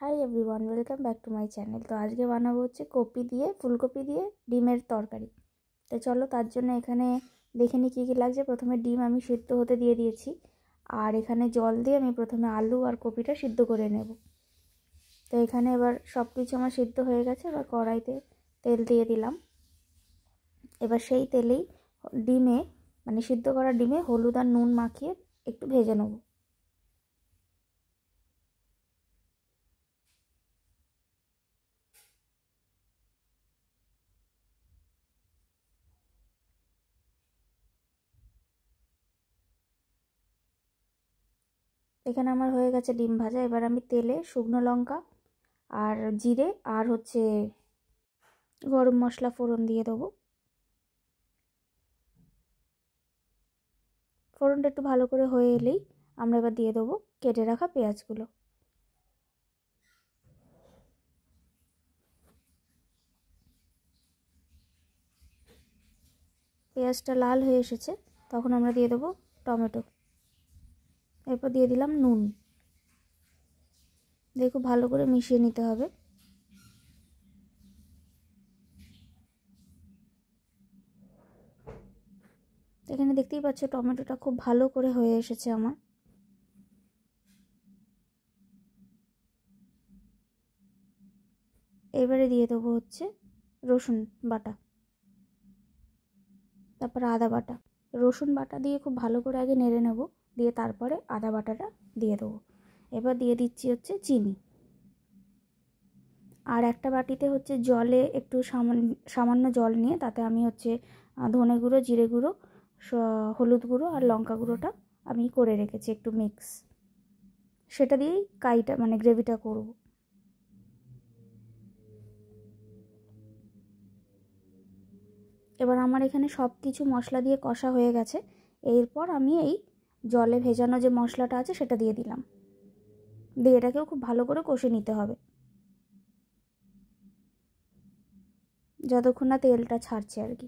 Hi everyone, welcome back to my channel. তো আজকে বানাবো হচ্ছে কপি দিয়ে ফুলকপি দিয়ে ডিমের তরকারি। তো চলো তার জন্য এখানে দেখে নিই কী কী লাগছে। প্রথমে ডিম আমি সিদ্ধ হতে দিয়ে দিয়েছি, আর এখানে জল দিয়ে আমি প্রথমে আলু আর কপিটা সিদ্ধ করে নেব। তো এখানে এবার সব কিছু আমার সিদ্ধ হয়ে গেছে। এবার কড়াইতে তেল দিয়ে দিলাম। এবার সেই তেলেই ডিমে সিদ্ধ করা ডিমে হলুদ আর নুন মাখিয়ে একটু ভেজে নেব। এখানে আমার হয়ে গেছে ডিম ভাজা। এবার আমি তেলে শুকনো লঙ্কা আর জিরে আর হচ্ছে গরম মশলা ফোড়ন দিয়ে দেবো। ফোড়নটা একটু ভালো করে হয়ে এলেই আমরা এবার দিয়ে দেবো কেটে রাখা পেঁয়াজগুলো। পেঁয়াজটা লাল হয়ে এসেছে, তখন আমরা দিয়ে দেবো টমেটো। এরপর দিয়ে দিলাম নুন। দিয়ে খুব ভালো করে মিশিয়ে নিতে হবে। এখানে দেখতেই পাচ্ছ টমেটোটা খুব ভালো করে হয়ে এসেছে আমার। এবারে দিয়ে দেবো হচ্ছে রসুন বাটা, তারপর আদা বাটা। রসুন বাটা দিয়ে খুব ভালো করে আগে নেড়ে নেব, দিয়ে তারপরে আদা বাটাটা দিয়ে দেবো। এবার দিয়ে দিচ্ছি হচ্ছে চিনি। আর একটা বাটিতে হচ্ছে জলে একটু সামান্য জল নিয়ে তাতে আমি হচ্ছে ধনে গুঁড়ো, জিরে গুঁড়ো, হলুদ গুঁড়ো আর লঙ্কা গুঁড়োটা আমি করে রেখেছি একটু মিক্স। সেটা দিয়েই কাইটা গ্রেভিটা করব। এবার আমার এখানে সব কিছু মশলা দিয়ে কষা হয়ে গেছে। এরপর আমি এই জলে ভেজানো যে মশলাটা আছে সেটা দিয়ে দিলাম। দিয়ে এটাকেও খুব ভালো করে কষে নিতে হবে যতক্ষণ না তেলটা ছাড়ছে আর কি।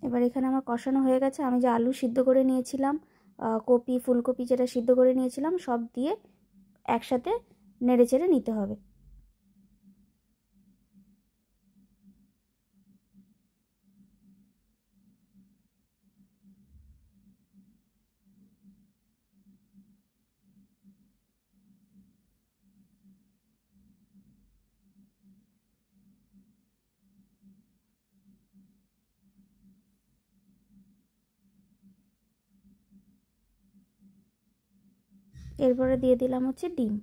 এবার এখানে আমার কষানো হয়ে গেছে। আমি যে আলু সিদ্ধ করে নিয়েছিলাম, কপি ফুলকপি যেটা সিদ্ধ করে নিয়েছিলাম, সব দিয়ে একসাথে নেড়ে চেড়ে নিতে হবে। এরপরে দিয়ে দিলাম হচ্ছে ডিম।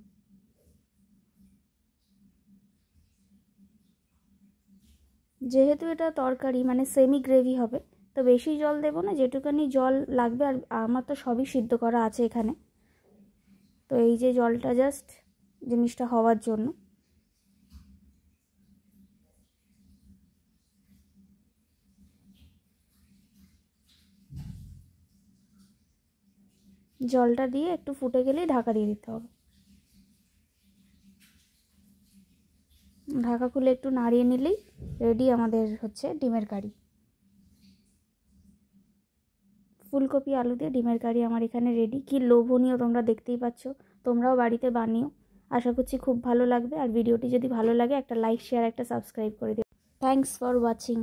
যেহেতু এটা তরকারি সেমি গ্রেভি হবে, তো বেশি জল দেবো না, যেটুকানি জল লাগবে। আর আমার তো সবই সিদ্ধ করা আছে এখানে, তো এই যে জলটা জাস্ট জিনিসটা হওয়ার জন্য। জলটা দিয়ে একটু ফুটে গেলেই ঢাকা দিয়ে দিতে হবে। ঢাকা খুলে একটু নাড়িয়ে নিলেই রেডি আমাদের হচ্ছে ডিমের কারি। ফুলকপি আলু দিয়ে ডিমের কারি আমার এখানে রেডি। কি লোভনীয়, তোমরা দেখতেই পাচ্ছ। তোমরাও বাড়িতে বানিও, আশা করছি খুব ভালো লাগবে। আর ভিডিওটি যদি ভালো লাগে একটা লাইক, শেয়ার, একটা সাবস্ক্রাইব করে দিও। Thanks for watching.